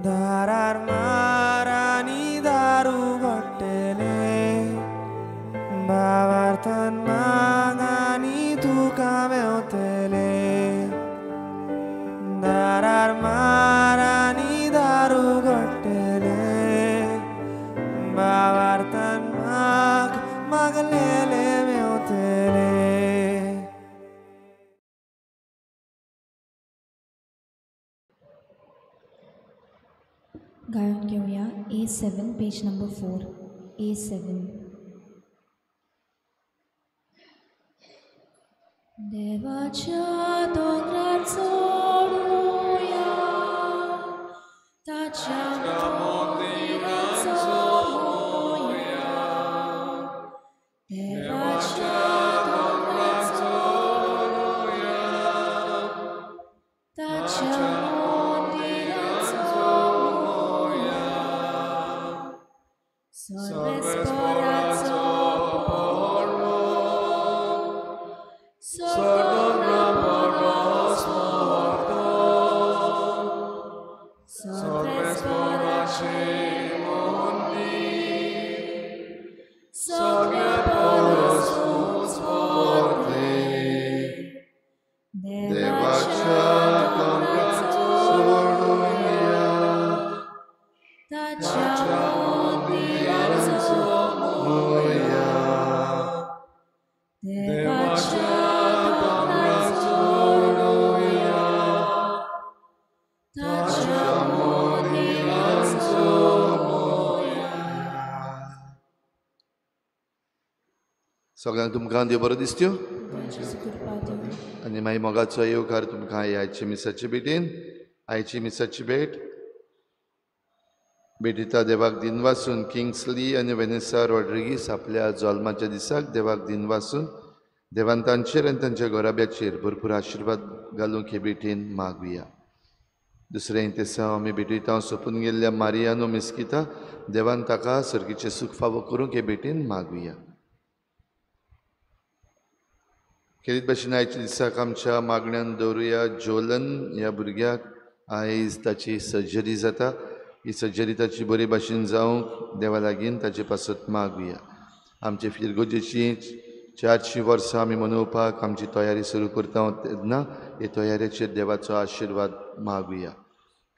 दारार मारानी दारू घोट्टेले भावार्थन मागानी तुका मेवतले दारार मारानी दारू घोट्टेले भावार्थन मागलेले मेवतले. गायन घेऊया A7 पेज नंबर 4. A7. देवाच्या दोंगरार चढूया ताच्या मंदिरांत चढूया देवाच्या दोंगरार चढूया ताच्या मंदिरांत चढूया सर्वेस्पराचो सगळ्यांक तुमकां देव बरो दिसत्यो आनी मागीर मोगाचो येवकार तुमकां आयचे मिसाचे भेटेन आयची मिसाची भेट भेटिता देवाक दिन वासून किंग्सली आनी वेनेसा रॉड्रिगीस आपल्या जल्माच्या दिसाक देवाक दिन वासून देवान तांचेर आनी तांच्या घोराब्याचेर भरपूर आशिर्वाद घालूंक हे भेटेन मागुया. दुसरें तेसांव आमी भेटयता सोंपून गेल्ल्या मारियानो मिस्किता देवान ताका सर्गीचें सूख फावो करूंक हे भेटेन मागुया. खेरीत भाशेन आयच्या दिसाक आमच्या मागण्यांत दवरुया जोलन ह्या भुरग्याक आयज ताची सर्जरी जाता. ही सर्जरी ताची बरे भाशेन जावंक देवा लागीं ताचे पासत मागुया. आमचे फिरगोजेची 400 वर्सां आमी मनोवपाक आमची तयारी सुरू करता तेन्ना हे तयारेचेर देवाचो आशिर्वाद मागुया.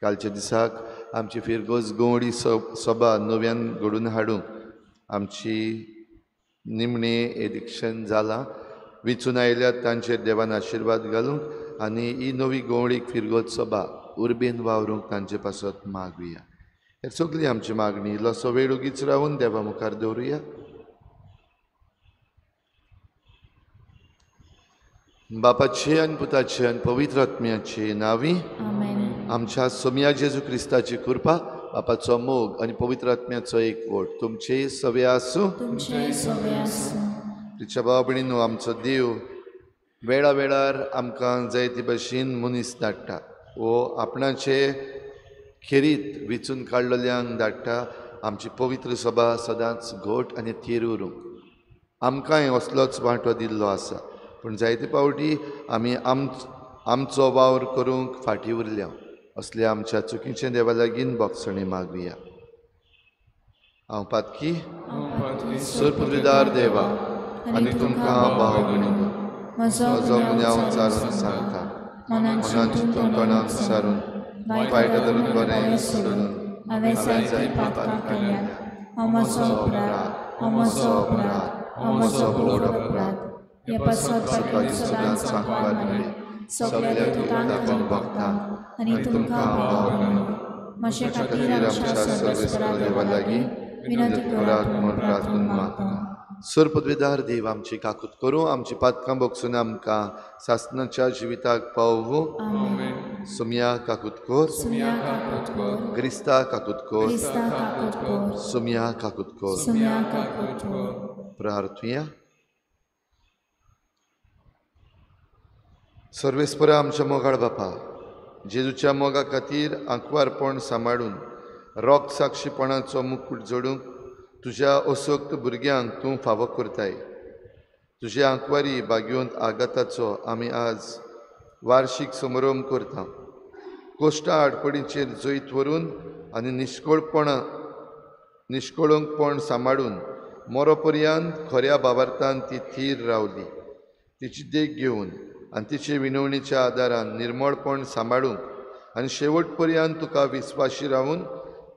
कालच्या दिसाक आमची फिरगोज गवळी सभा नव्यान घडून हाडूंक आमची निमणें एडिक्शन जालां. विचून आयल्यात तांचेर देवान आशिर्वाद घालूंक आनी ही नवी गवळीक फिरगोज सभा उर्बेन वावरूंक तांचे पासत मागुया. हे सगळी आमची मागणी इल्लोसो वेळ उगीच रावून देवा मुखार दवरुया. बापाचे आनी पुताचे आनी पवित्र आत्म्याचे नांवी आमच्या सोम्या जेजू क्रिस्ताची कृपा बापाचो मोग आनी पवित्र आत्म्याचो एकवट तुमचे सवे आसूं. तिच्या भाव भयणीनो आमचो देव वेळा वेळार आमकां जाय ते भाशेन मनीस धाडटा वो आपणाचे खेरीत विचून काडलेल्यांक धाडटा. आमची पवित्र सभा सदांच घोट आनी थीर उरूंक आमकांय असलोच वांटो दिल्लो आसा. पूण जायते पावटी आमी आमचो वावर करूंक फाटीं उरल्या. असल्या आमच्या चुकीचें देवा लागीं बोगसणी मागुया. हांव पातकी सुरपदार देवा आनी तुमकां भाव भयणीनो म्हजो गुन्यांव चारून सांगता मनान चिंतून तोंडान विचारून वायट धरून बरें सोडून हांवें जायती पातकां केल्यात. हांव म्हजो व्हड अपराध हे पासत सदांच सांगपाक मेळ्ळे सगळ्या दुतांक भक्तांक आनी तुमकां भाव भयणीनो मातशे खातीर आमच्या सर्वेस्परा देवा लागीं विनंती करात म्हूण प्रार्थून मागता. सुरपदवेदार देव आमची काकूत करूं आमची पातकां बोगसून आमकां सासणाच्या जिविताक पावूं. सुम्या काकूत कोर क्रिस्ता काकूत कोर सुम्या काकूत कोर. प्रार्थुया. सर्वेस्परा आमच्या मोगाळ बापा जेजूच्या मोगा खातीर आंकवारपण सांबाळून रोग साक्षीपणाचो मुकूट जोडूंक तुज्या असोक्त भुरग्यांक तूं फावो करताय. तुजे आंकवारी बागयोंत आगाताचो आमी आज वार्षिक समारंभ करता. कोश्टा आडपडींचेर जैत व्हरून आनी निश्कळूंकपण सांबाळून मरोपर्यंत खऱ्या बाबार्थान ती थीर रावली. तिची देख घेवन आनी तिचे विनवणेच्या आदारान निर्मळपण सांबाळूंक आनी शेवट पर्यंत तुका विस्वाशी रावून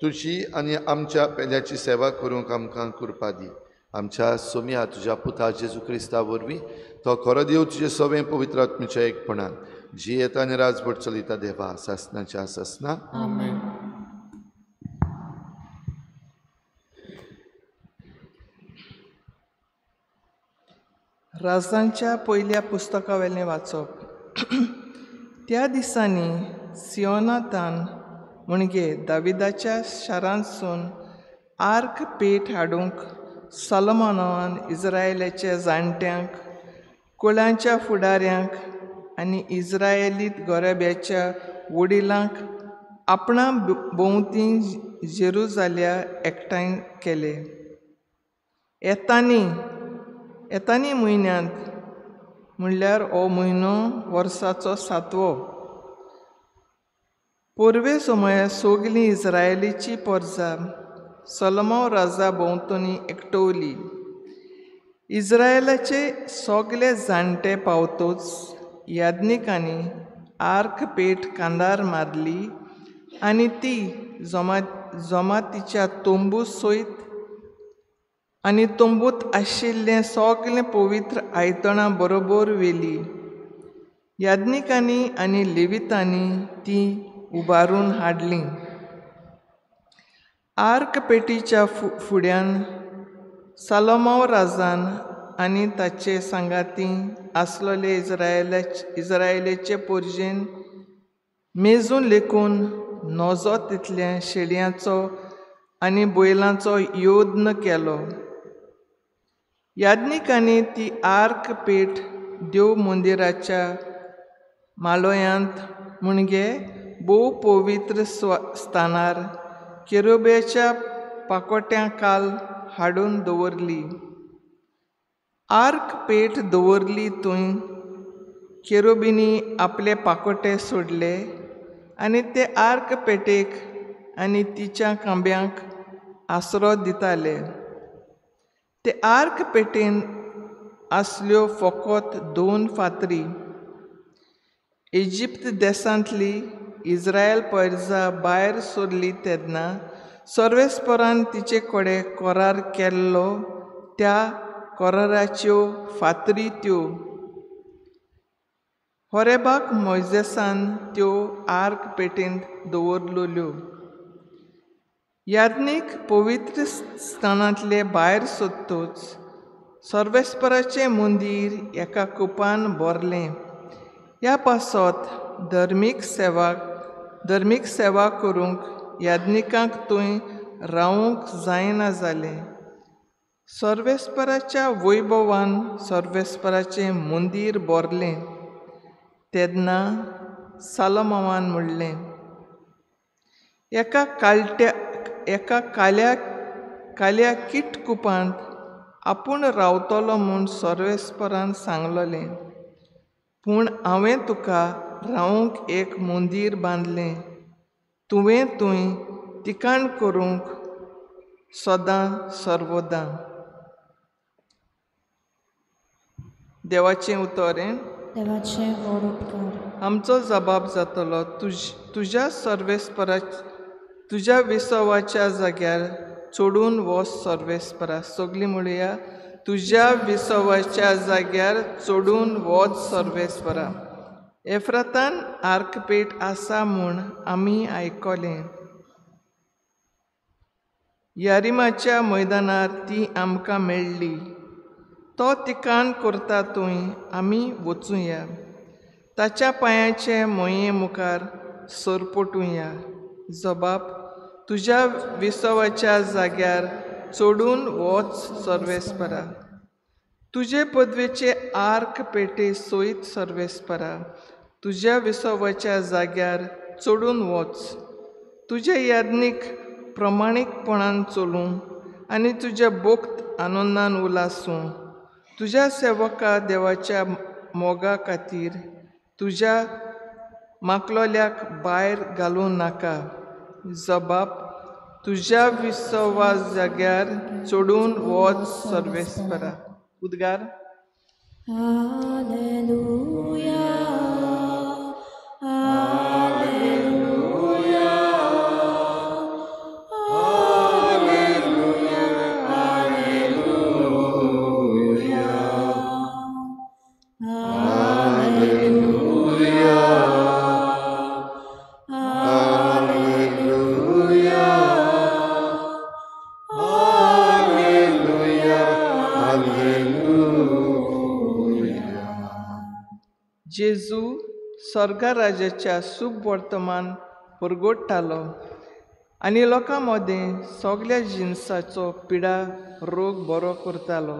तुजी आनी आमच्या पेल्याची सेवा करूंक आमकां कृपा दी. आमच्या सोम्या तुज्या पुता जेजू क्रिस्ता वरवीं तो खरो देव तुजे सगळें पवित्र आत्म्याच्या एकपणान जी येता आनी राजभर चलयता देवा सासनाच्या सासना. आमेन. राजांच्या पयल्या पुस्तका वेलें वाचप. त्या दिसांनी सियोनातान म्हणजे दाविदाच्या शारांतसून आर्क पेट हाडूंक सॉलोमोनान इस्रायेलाच्या जाणट्यांक, कुळांच्या फुडाऱ्यांक आनी इस्रायेलीत गोरेब्याच्या वडिलांक आपणा भोंवती जेरुजाल्या एकठांय केले. येतानी म्हयन्यांत म्हणल्यार हो म्हयनो वर्साचो 7वो पोरवे समया सगलीं इस्रायेलीची परजा सॉलोमोन राजा भोंवतणी एकटवली. इस्रायेलाचे सगळे जाणटे पावतोच याज्ञिकांनी आर्क पेट कांदार मारली आनी ती जमातीच्या तोंबू सयत आनी तोंबूत आशिल्लें सगलें पवित्र आयतणां बरोबर व्हेली. याज्ञिकांनी आनी लेवितांनी ती उबारून हाडली. आर्क पेटीच्या फुड्यान सॉलोमोन राजान आनी ताचे सांगाती आसलोले इस्रायेलेचे पोरजेन मेजून लेखून नजो तितल्या शेळयांचो आनी बैलांचो योद्न केलो. याज्ञिकांनी ती आर्क पेट देव मंदिराच्या माळोयांत म्हणजे भोव पवित्र स्थानार केरुबेच्या पाकोट्या काल हाडून दवरली. आर्क पेट दवरली थंय केरुबींनी आपले पाकोटे सोडले आनी ते आर्क पेटेक आनी तिच्या खांब्यांक आसरो दिताले. ते आर्क पेटेन आसल्यो फकत 2 फातरी. इजिप्त देशांतली इस्रायल परजा भायर सरली तेन्ना सर्वेस्परान तिचे कडेन करार केल्लो त्या कराराच्यो फातरी त्यो. होरेबाक मोइजेसान त्यो आर्क पेटेंत दवरलेल्यो. याज्ञीक पवित्र स्थानांतले भायर सोदतोच सर्वेस्पराचें मंदीर एका कुपान भरलें. ह्या पासत धर्मीक सेवा करूंक याज्ञिकांक थंय रावूंक जायना जालें. सर्वेस्पराच्या वैभवान सर्वेस्पराचें मंदीर भरलें तेन्ना सॉलोमोनान म्हणलें, एका काल्या किट कुपांत आपूण रावतलो म्हूण सर्वेस्परान सांगलोलें. पूण हांवें तुका रावूंक एक मंदीर बांदलें. तुवें थंय तिकाण करूंक सदां सर्वदां. देवाचें उतोरें. देवाचें व्हड उपकार. आमचो जबाब जातलो तुज्या विसवाच्या जाग्यार चोडून वच सर्वेस्परा. सगलीं म्हणुया, तुज्या विसवाच्या जाग्यार चोडून वच सर्वेस्परा. एफ्रातान आर्कपेट आसा म्हूण आमी आयकलें. यारिमाच्या मैदानार ती आमकां मेळ्ळी. तो तिकाण करता थंय आमी वचुया. ताच्या पांयाचे मोये मुखार सरपटुया. जबाब, तुज्या विसवाच्या जाग्यार चोडून वच सर्वेस्परा. तुजे पदवेचे आर्क पेटे सोयत सर्वेस्परा. तुज्या विसवाच्या जाग्यार चोडून वच. तुजे याज्ञीक प्रमाणीकपणान चलूं आनी तुज्या भोक्त आनंदान उलासूं. तुज्या सेवका देवाच्या मोगा खातीर तुज्या माकलोल्याक भायर घालूं नाका. जबाब, तुज्या विश्वास जाग्यार चडून वच सर्वेस्परा. उद्गार. Hallelujah. जेजू स्वर्गा राज्याच्या शुभ वर्तमान परगोडटालो आनी लोकां मदें सगल्या जिन्साचो पिडा रोग बरो करतालो.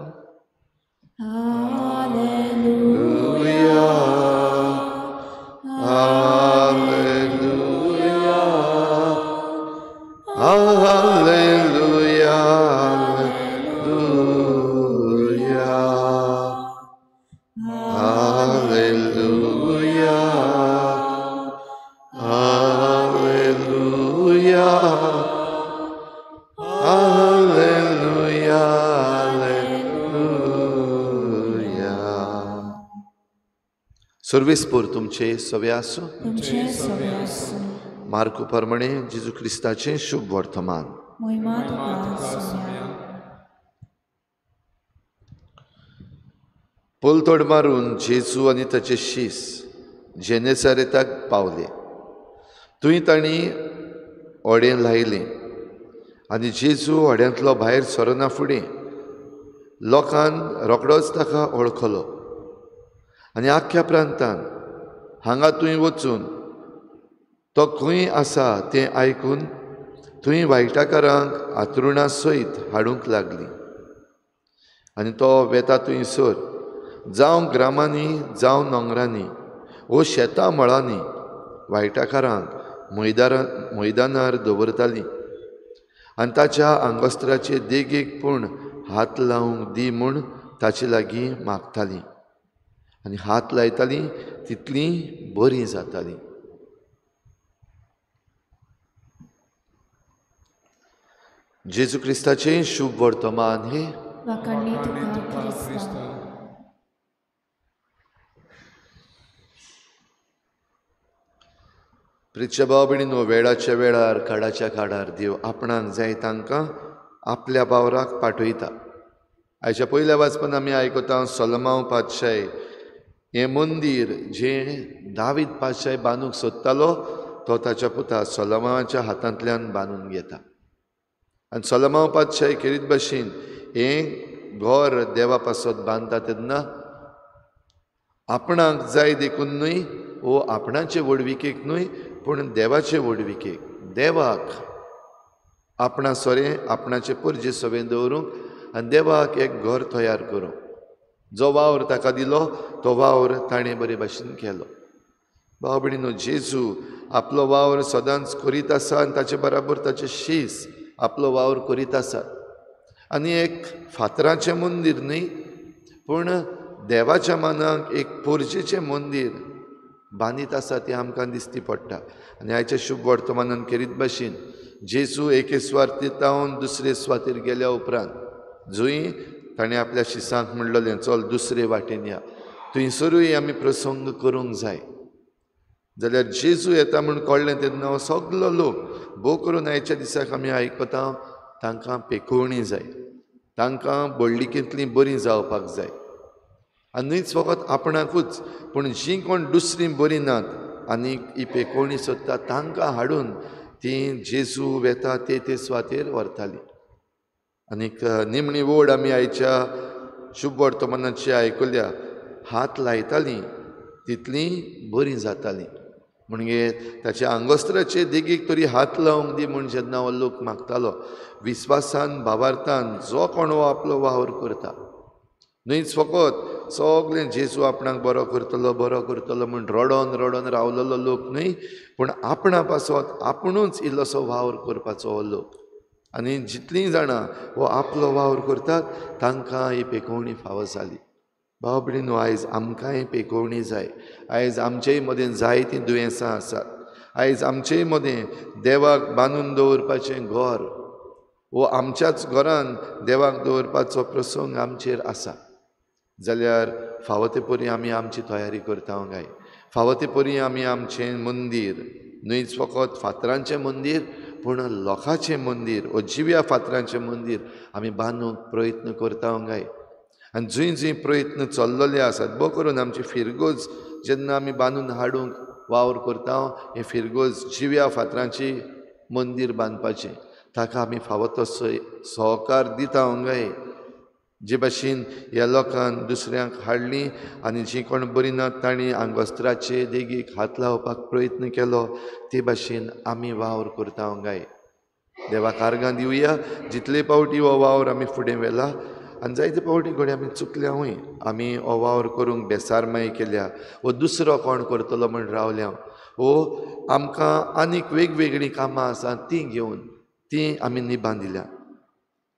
सर्वेस्पर तुमचे सवे आसूं. तुमचे सगळे आसूं. मार्कू प्रमाणे जेजू क्रिस्ताचें शुभ वर्तमान. महिमा तुका सोम्या. पोलतोड मारून जेजू आनी ताचे शीस जेनेसारेताक पावले. थंय तांणी ओडें लायलें आनी जेजू ओड्यांतलो भायर सरना फुडें लोकांन रोखडोच ताका वळखलो आनी आख्ख्या प्रांतान हांगा थंय वचून तो खंय आसा तें आयकून थंय वायटाकारांक आंथरुणा सयत हाडूंक लागलीं. आनी तो वेता थंयसर जावं ग्रामांनी जावं दोंगरांनी वो शेतां मळांनी वायटाकारांक मैदानार दवरतालीं आनी ताच्या आंगोस्त्राचे देगेक पूण हात लावंक दी म्हूण ताचे लागीं मागतालीं आनी हात लायतालीं तितलीं बरीं जातालीं. जेजू क्रिस्ताचें शुभ वर्तमान हे वाखाणली तुका क्रिस्ता. प्रितच्या भाव भयणीनो, वेळाच्या वेळार काळाच्या काळार देव आपणाक जाय तांकां आपल्या वावराक पाठयता. आयच्या पयल्या वाचपान आमी आयकता सोलोमाव पातशाय हें मंदीर जें दावीद पातशाय बांदूंक सोदतालो तो ताच्या पुता सोलोमावाच्या हातांतल्यान बांदून घेता. आनी सोलोमाव पातशाय खेरीत भाशेन हें घर देवा पासत बांदता तेन्ना आपणाक जाय देखून न्हय वो आपणाचे वडविकेक न्हय पूण देवाचे वडविकेक देवाक आपणा सोरें आपणाचे परजे सवेन दवरूंक आनी देवाक एक घर तयार करूंक जो वावर ताका दिलो तो वावर ताणें बरे भाशेन केलो. भाव भयणीनो, जेजू आपलो वावर सदांच करीत आसा आनी ताचे बराबर ताचे शीस आपलो वावर करीत आसात. आनी एक फातराचें मंदीर न्ही पूण देवाच्या मानाक एक पोरजेचें मंदीर बांदीत आसा तें आमकां दिश्टी पडटा. आनी आयच्या शुभ वर्तमानान खेरीत भाशेन जेजू एके सुवातेंतावन दुसरे सुवातेर गेल्या उपरांत जंय ताणें आपल्या शिसांक म्हणलेलें चल दुसरे वाटेन या, थंयसरूय आमी प्रसंग करूंक जाय. जाल्यार जेजू येता म्हूण कळ्ळें तेन्ना सगलो लोक भोव करून आयच्या दिसाक आमी आयकता तांकां पेखोवणी जाय, तांकां बडलिकेंतलीं बरीं जावपाक जाय. आनी न्हयच फकत आपणाकूच पूण जीं कोण दुसरीं बरीं नात आनी ही पेखोवणी सोदता तांकां हाडून तीं जेजू वेता ते सुवातेर व्हरतालीं. आनीक निमणी वोड आमी आयच्या शुभ वर्तमानाची आयकल्या हात लायतालीं तितलीं बरीं जातालीं. म्हणजे ताच्या आंगोस्त्राचे देगेक तरी हात लावंक दी म्हूण जेन्ना हो लोक मागतालो विस्वासान भावार्थान जो कोण हो आपलो वावर करता न्हयच फकत सगळें जेजू आपणाक बरो करतलो म्हूण रडोन रडोन रावलेलो लोक न्हय पूण आपणा पासत आपुणूच इल्लोसो वावर करपाचो हो लोक. आनी जितलीं जाणां हो आपलो वावर करतात तांकां ही पेखोवणी फावो जाली. भाव भयणीनो, आयज आमकांय पेकोवणी जाय. आयज आमचेय मदें जायतीं दुयेंसां आसात. आयज आमचेय मदें देवाक बांदून दवरपाचें घर वो आमच्याच घरान देवाक दवरपाचो प्रसंग आमचेर आसा जाल्यार फावो ते परी आमी आमची तयारी करता काय. फावो ते परी आमी आमचें मंदीर, न्हयच फकत फातरांचें मंदीर पूण लोकांचें मंदीर, वो जिव्या फातरांचें मंदीर आमी बांदूंक प्रयत्न करता काय. आनी जंय जंय प्रयत्न चल्लेले आसात, बो करून आमची फिरगोज जेन्ना आमी बांदून हाडूंक वावर करता, हें फिरगोज जिव्या फातरांची मंदीर बांदपाचें, ताका आमी फावो तसो सहकार दिता काय. जे भाशेन ह्या लोकांक दुसऱ्यांक हाडलीं आनी जीं कोण बरीं नात तांणी आंगवस्त्राचे देगेक हात लावपाक प्रयत्न केलो, ते भाशेन आमी वावर करता काय. देवाक आर्गां दिवया. जितले पावटी हो वावर आमी फुडें व्हेला आनी जायते पावटी घडये आमी चुकल्यावूय, आमी हो वावर करूंक बेसारमाय केल्या, वो दुसरो कोण करतलो म्हण रावल्या, वो आमकां आनीक वेगवेगळीं कामां आसात तीं घेवन तीं आमी निभान दिल्या.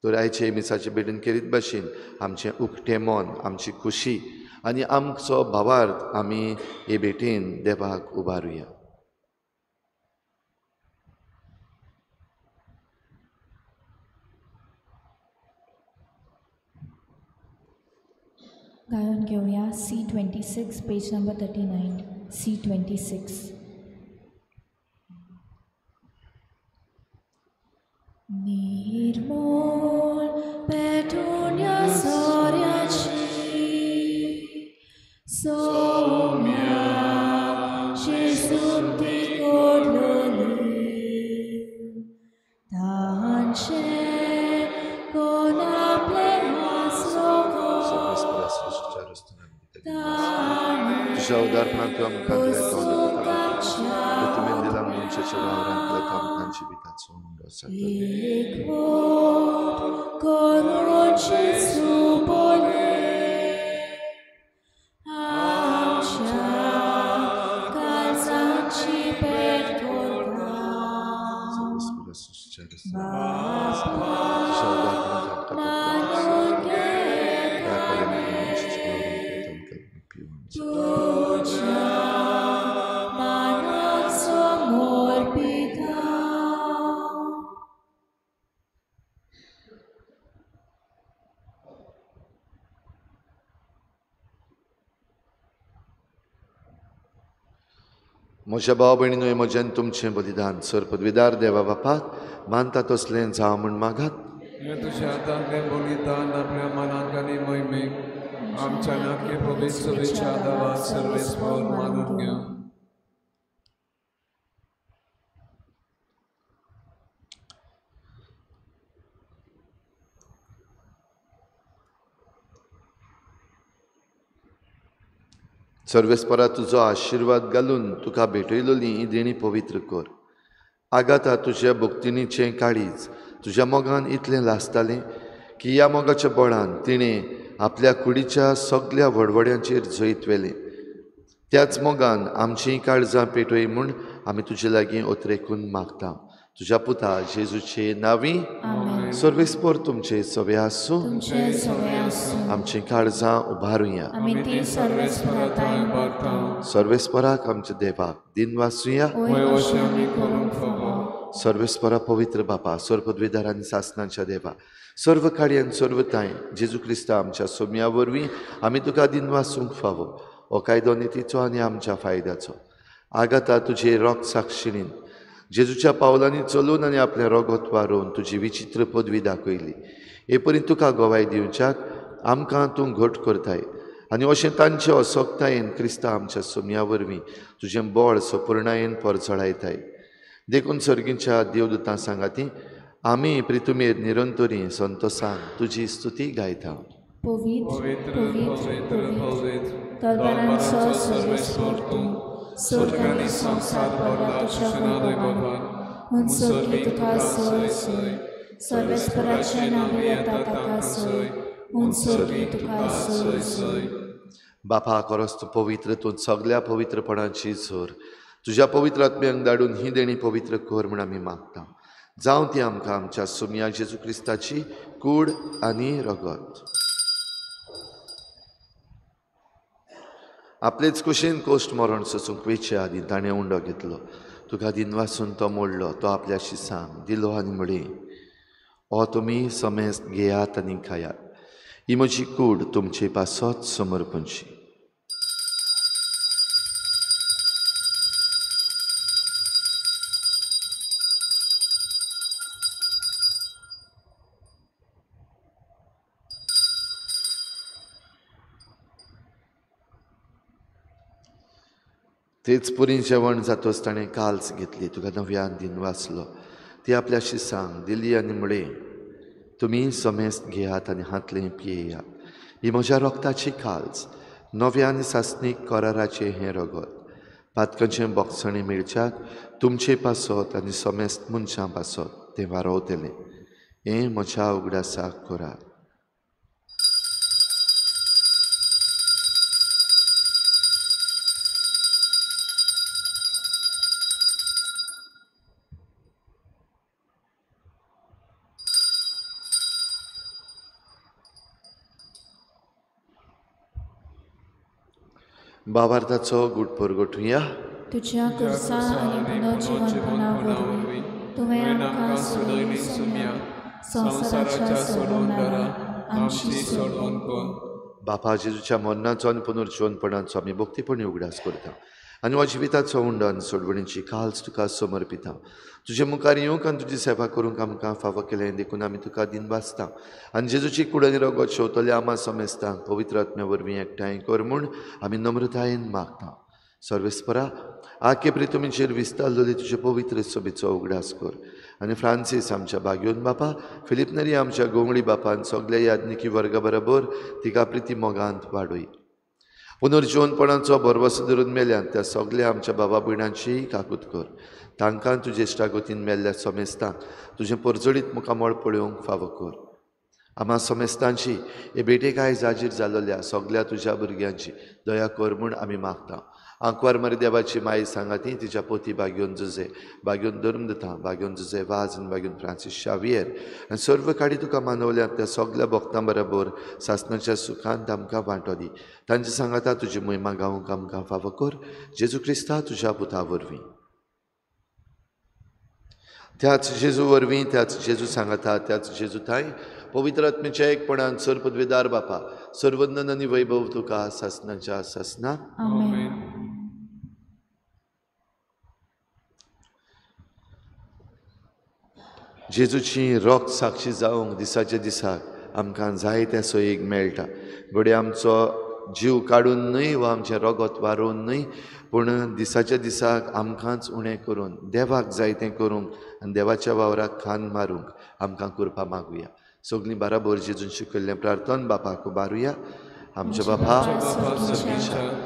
तर आयचे मिसाचे भेटेन केरीत भाशेन आमचें उक्तें मन, आमची खुशी आनी आमचो भावार्थ आमी हे भेटेन देवाक उबारुया. गायन घेऊया C26 पेज नंबर 39. C26. निर्मोल पेटून्या सोर्याची सोम्या शेसुप्ती कोडलोली तांचे कोण आपले तुझ्या उदारपणान तूं आमकां दिलें तुवें दिला मनशाच्या वावरांतल्या कामकांची बिताचो उंडो आसा. म्हज्या भाव भयणीनो, म्हज्यान तुमचें बलिदान सर पदवीदार देवा बापाक मानता तसलें जावं म्हण मागात. तुझ्या हातांतलें बलिदान आपल्या मनाक आनी मोहिमेक आमच्या नाके पवित्र विचारावा सर्वेस्पर मानून घ्या. सर्वेस्परा तुजो आशिर्वाद घालून तुका भेटयलोली ही देणी पवित्र कर. आगाता तुज्या भक्तिनीचें काळीज तुज्या मोगान इतलें लासतालें की ह्या मोगाच्या बळान तिणें आपल्या कुडीच्या सगळ्या व्हडवड्यांचेर जैत वेलें. त्याच मोगान आमचीं काळजां पेटय म्हूण आमी तुजे लागीं ओतरेकून मागता. तुज्या पुता जेजूचे नांवी सर्वेस्पर तुमचे सवे आसूं. आमचीं काळजां उबारुया. सर्वेस्पराक आमच्या देवाक दिन वाचुया. सर्वेस्परा पवित्र बापा, सर्व पदवीदार आनी सासणांच्या देवा, सर्व काळयेन सर्वताय जेजू क्रिस्ता आमच्या सोम्या वरवीं आमी तुका दिन वाचूंक फावो. हो कायदो नितीचो आनी आमच्या फायद्याचो. आगाता तुजे रोग साक्षिणीन जेजूच्या पावलांनी चलून आनी आपलें रोगोत वारोवन तुजी विचित्र पदवी दाखयली. हे परी तुका गोवाय दिवच्याक आमकां तूं घट करताय आनी अशें तांचे असोक्तायेन क्रिस्ता आमच्या सोम्या वरवीं तुजें बळ सपूर्णायेन परचळायताय. देखून सर्गीच्या देवदूतां सांगाती आमी प्रितुमेर निरंतरी संतोषान तुजी स्तुती गायता. Sorgani संसार भरला तुझ्या वैभवान, मुनसोगी तुका सोय सोय, सर्वेस्पराचे नावे येता ताका सोय, मुनसोगी तुका सोय सोय. बापा खरोच तूं पवित्र, तूं सगळ्या पवित्रपणाची झर. तुज्या पवित्र आत्म्यांक धाडून ही देणी पवित्र कर म्हण आमी मागता. जावं ती आमकां आमच्या सोम्या जेजू क्रिस्ताची कूड आनी रगत. आपलेच कुशीन कोश्ट मरण सोसूंक वेचे आदी ताणें उंडो घेतलो. तुका दिनवासून तो मोडलो. तो आपल्याशी सांग दिलो आनी म्हळे, हो तुमी समेस्त घेयात आनी खायात. ही म्हजी कूड तुमचे पासत समर्पणची. तेच पुरी जेवण जातोच ताणें काल्स घेतली. तुका नव्यान दिन वाचलो. ती आपल्याशी सांग दिली आनी म्हळे, तुमी समेस्त घेयात आनी हातलें पियेयात. ही म्हज्या रोगताची काल्स, नव्या आनी सासणीक कराराचें हें रगत. पातकाचें बोगसणें मेळच्याक तुमचे पासत आनी समेस्त मनशां पासत तें वारोवतलें. हें म्हज्या उगडासाक करात. भावार्थाचो गूट परगटुया. तुझ्या कुर्सा आनी पुनर्जीवनपणा वरवीं तुवें आमकां सोडून सुम्या संवसाराच्या सोडवणारा आमची सोडवण कर. बापा जेजूच्या मरणाचो आनी पुनर्जीवनपणाचो आमी भक्तीपणी उगडास करता आनी हो जिविताचो हुंडो आनी सोडवणीची काल्स तुका समर्पिता. तुजे मुखार येवंक आनी तुजी सेवा करूंक आमकां फावो केलें देखून आमी तुका दिनवासता. आनी जेजूची कूड आनी रगत शेवतले आमा समेस्तांक पवित्र आत्म्या वरवीं एकठांय कर म्हूण आमी नम्रतायेन मागता. सर्वेस्परा आखे प्री तुमचेर विस्तारलेली तुजे पवित्र सभेचो उगडास कर. आनी फ्रांसीस आमच्या बागयोन बापा, फिलिप नरी आमच्या गोंगडी बापान सगल्या यादनिकी वर्गा बरोबर तिका प्रिती मोगांत वाडय. पुनर्जीवनपणाचो भरवसो धरून मेल्यान त्या सगल्या आमच्या बाबा भयणांची काकूत कर. तांकां तुजे इश्टागतीन मेल्ल्या समेस्तांक तुजें परजडीत मुखामळ पळोवंक फावो कर. आमा समेस्तांची हे भेटेक आयज हाजीर जाल्ल्या सगल्या तुज्या भुरग्यांची दया कर म्हूण आमी मागता. आंकवार मरे देवाची माई सांगाती तिच्या पोती बागयोन जुजे, बागयोन धर्मदता, बागयोन जुजे वाज आनी बागयोन फ्रांसीस शावियर आनी सर्व काडी तुका मानवल्यात त्या सगल्या भक्तां बरोबर सासणाच्या सुखांत आमकां वांटो दी. तांची सांगाता तुजी महिमा गावूंक आमकां फावो कर. जेजू क्रिस्ता तुज्या पुता वरवीं. त्याच जेजू वरवीं, त्याच जेजू सांगाता, त्याच जेजू थाय पवित्र आत्म्याच्या एकपणान सर पदवेदार बापा सर्वज्ञान आनी वैभव तुका सासणाच्या सासना. आमेन. जेजूची रोग साक्षी जावंक दिसाच्या दिसाक आमकां जाय त्या सोयेक मेळटा. घडये आमचो जीव काडून न्हय वा आमचें रगत वारोवन न्हय, पूण दिसाच्या दिसाक आमकांच उणें करून देवाक जाय तें करूंक आनी देवाच्या वावराक खान मारूंक आमकां करपा मागुया. सगळीं बाराबर जेजून शिकयल्लें प्रार्थन बापाक उबारुया. आमच्या बापा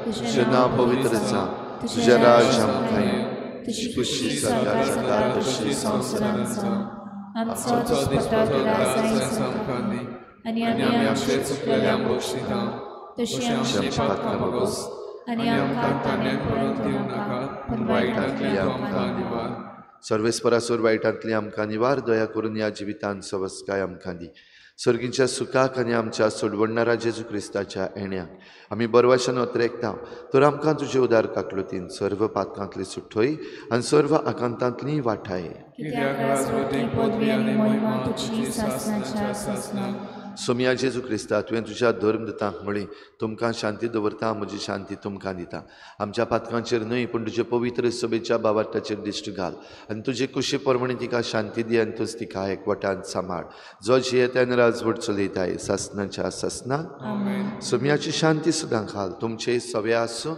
तुजें नांव पवित्र जावं, तुजें राज आमकां येवं, तुजी खुशी सदांच जाता तशी संवसारांत जावं. आमचो दिसपतो राजाय आमकां दी आनी आमी आमचे चुकलेल्यांक बक्षिता तशी आमची पातकां मागोस आनी आमकां ताणें पडूंक दिवं नाका पूण वायटांतली आमकां निवार. सर्वेस्परासूर वायटांतली आमकां निवार. दया करून ह्या जिवितांत सवस्काय आमकां दी. सर्गीच्या सुखाक आनी आमच्या सोडवणारा जेजू क्रिस्ताच्या येण्याक आमी बरवाशान अत्रेकता. तर आमकां तुजे उदार काकलुतीन सर्व पातकांतली सुटोय आनी सर्व आकांतांतली वाठाय. कित्याक राजवटी पदवी आनी महिमा तुजी सासणाच्या सासना. सोम्या जेजू क्रिस्ता तुवें तुज्या धर्मदतांक म्हळें, तुमकां शांती दवरता, म्हजी शांती तुमकां दिता. आमच्या पातकांचेर न्हय पूण तुजे पवित्र सभेच्या बाबाटाचेर दिश्ट घाल आनी तुजे कुशी परमणी तिका शांती दी आनी तूच तिका एकवटान सांबाळ. जो जियेत्यान राजवट चलयताय सासणाच्या सासना. सोम्याची शांती सुद्दां घाल. तुमचे सवे आसूं.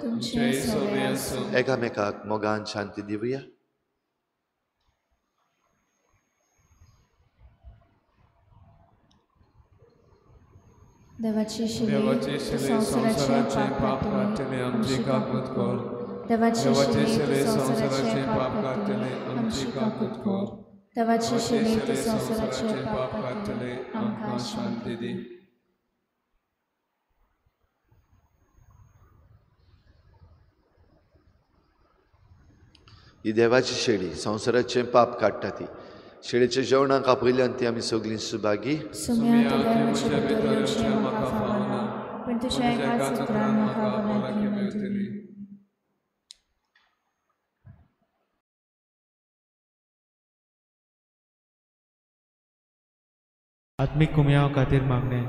एकामेकाक मोगान शांती दिवया. देवाचे शिले संवसाराचे पाप काडटले आमची काकूत कर. देवाचे शिले संवसाराचे पाप काडटले आमची काकूत कर. देवाचे शिले संवसाराचे पाप काडटले आमकां शांती दी. ही देवाची शेळी संवसाराचे पाप काडटा ती. शेळीच्या जेवणाक आपयल्यान ती आमी सगळीं सुभागी. सुम्या तुवें म्हजे भितर येवचें म्हाका फावना, पूण तुझ्या एकाच उतरान म्हाका भलायकी मेळटली. आत्मिक कुमयाव खातीर मागणे.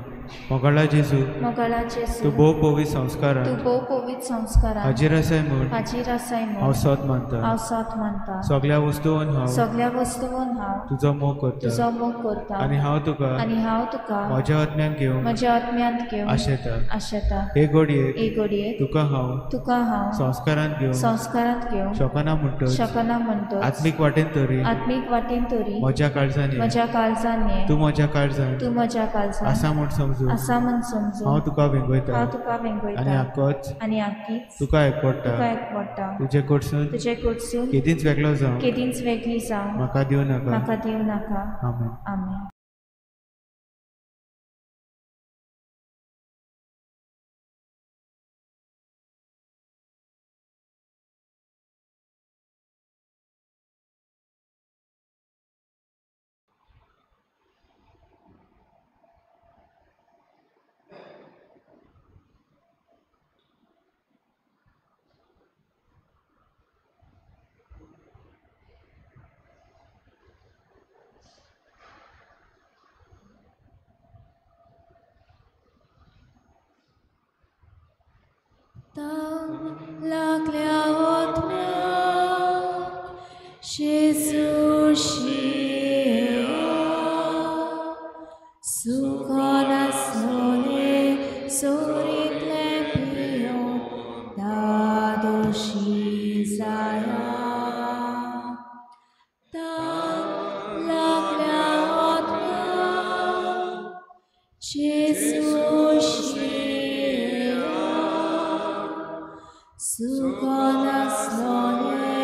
मोगाळा जेजू, मोगाळा तूं जेजू, भोव पवित्र संस्कारां तूं भोव पवित्र संस्कारान हाजीर आसाय म्हूण हाजीर आसाय हांव म्हूण सोत मानता. हांव साथ मानता. सगळ्या वस्तूंवन हांव सगळ्या वस्तूंवन हांव तुजो मोग करता तुजो मोग करता. आनी हांव तुका आनी हांव तुका म्हज्या आत्म्यान घेवन म्हज्या आत्म्यांत घेवन आशेता. आशेता. हे घडयेक एक घडयेक तुका हांव तुका हांव संस्कारांत घेवन संस्कारांत घेवन शकना म्हणटच शकना म्हणटच आत्मीक वाटेन तरी आत्मीक वाटेन तरी म्हज्या काळजान ये. म्हज्या काळजान ये. तूं म्हज्या काळजान तूं म्हज्या काळजान आसा म्हूण समजून आसा म्हूण समजून हांव तुका वेंगयता हांव तुका आनी वेंगयता आक्कोच आनी आख्खीच तुका एकवडटा. तुका एकवडटा. तुजे कडसून तुजे कडसून केदींच वेगळो जावं केदींच वेगळी जावं म्हाका दिवं नाका. म्हाका दिवं नाका. आमेन. आमेन. लागल्या आत्म्याक जेजूशी सुखान आसलोले सोरीतले पियोन दादोशी जाया. लागल्या आत्म्याक जेजूशी सुखान आसलोले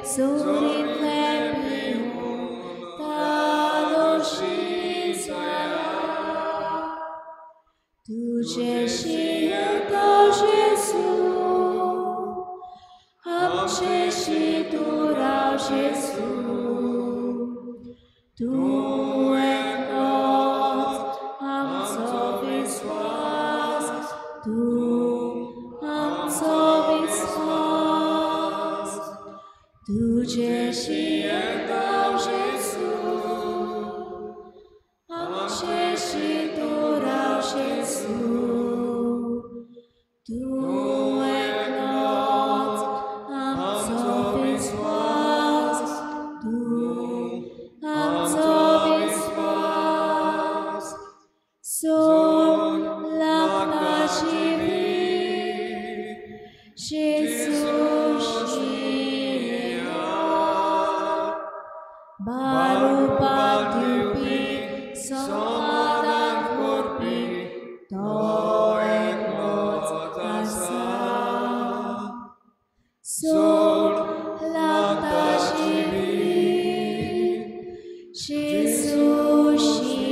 सोरीतले पियोन दादोशी जाया. तुजेशी येता जेजू, आमचेशी तूं राव जेजू. तूं एकलोच आमचो विस्वास, तूं आमचो विस्वास. तुजेशी येता जेजू, आमचेशी तूं राव जेजू. तूं एकलोच आमचो विस्वास, तूं आमचो विस्वास. सोड लागताची भीक जेजूशी बारुपाक दिवपी समाधान करपी तो एकलोच आसा. सोड लागताची भीक जेजूशी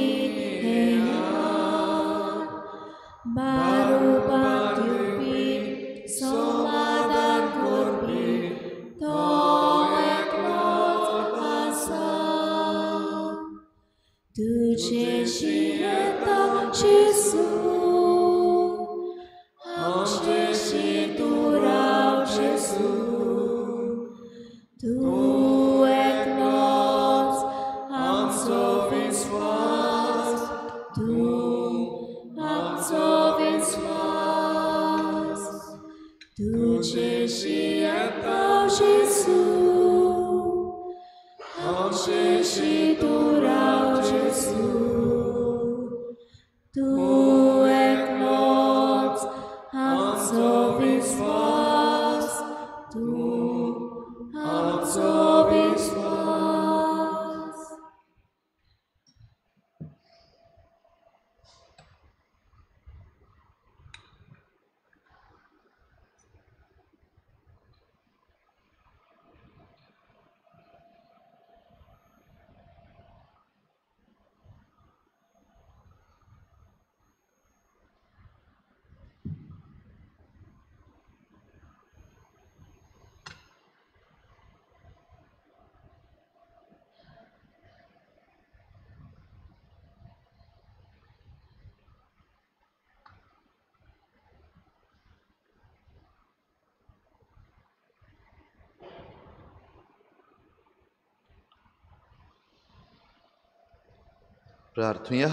बारुपाक दिवपी समाधान करपी तो एकलोच आसा. तुजेशी येता जेजू, आमचेशी तूं राव जेजू. तूं एकलोच आमचो विस्वास, तूं आमचो विस्वास. तुजेशी येता जेजू, आमचेशी तूं राव जेजू. तूं एकलोच आमचो विस्वास, तूं आमचो विस्वास. प्रार्थुया.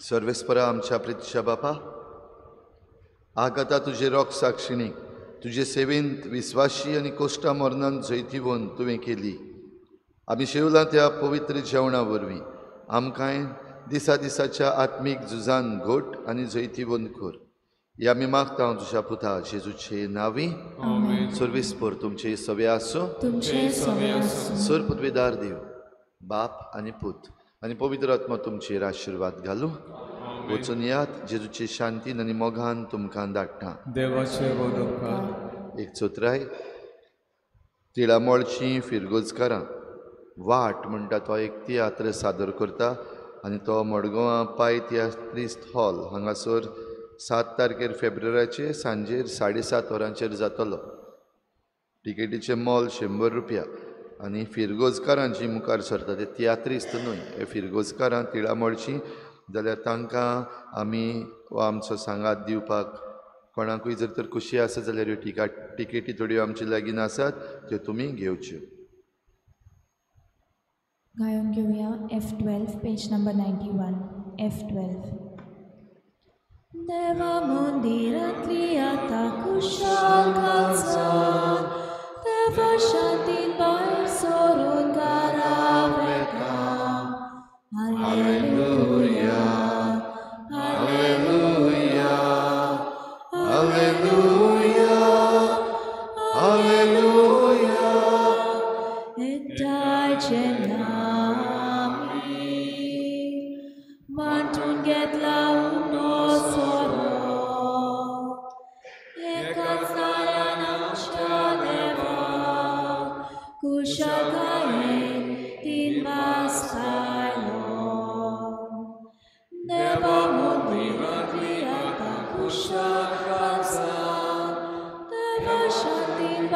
सर्वेस्परा आमच्या प्रितीच्या बापा, आगता तुजे रोग साक्षिणी तुजे सेवेंत विस्वाशी आनी कोश्टा मरणान जैतिवोन तुवें केली. आमी शेवलां त्या पवित्र जेवणा वरवीं आमकांय दिसा दिसाच्या आत्मीक झुजान घोट आनी जैतिवोन कर. ह्या आमी मागता हांव तुज्या पुता जेजूचे नांवी. सर्वेस्पर तुमचे सवे आसूं. तुमचे सवे आसूं. सर पदवेदार देव बाप आनी पूत आनी पवित्र आत्मा तुमचेर आशिर्वाद घालूं. वचून यात जेजूचे शांतीन आनी मोगान तुमकां धाडटा. देवाचे उपकार. एक चोत्राय तिळामोळची फिरगोजकारां वाट म्हणटा तो एक तियात्र सादर करता आनी तो मडगांवां पाय तियात्रिस्ट हॉल हांगासर 7 तारखेर फेब्रुवारीचे सांजेर 7:30 वरांचेर जातलो. तिकेटीचें मोल 100 रुपया आनी फिरगोजकारां जीं मुखार सरता ते तियात्रिस्त न्हय, हे फिरगोजकारां तिळामोळची जाल्यार तांकां आमी हो आमचो सांगात दिवपाक कोणाकूय जर तर खुशी आसा जाल्यार ह्यो टिकेटी थोड्यो आमचे लागीं आसात त्यो तुमी घेवच्यो. गायन घेऊया F12 पेज नंबर 91. F12. देवा मंदिरांतली आतां कुशाल घालचोन देवा शांतीन भायर सोरून घरावेता. Hallelujah hallelujah hallelujah hallelujah. एकटायचें नामी वांटून घेतला उनो सोरो एकाच नाऱ्यान आमच्या देवा कुशळकायेन तीन मास खायलो. देवा मंदिरांतली आतां कुशळ घालचोन देवा शांतीन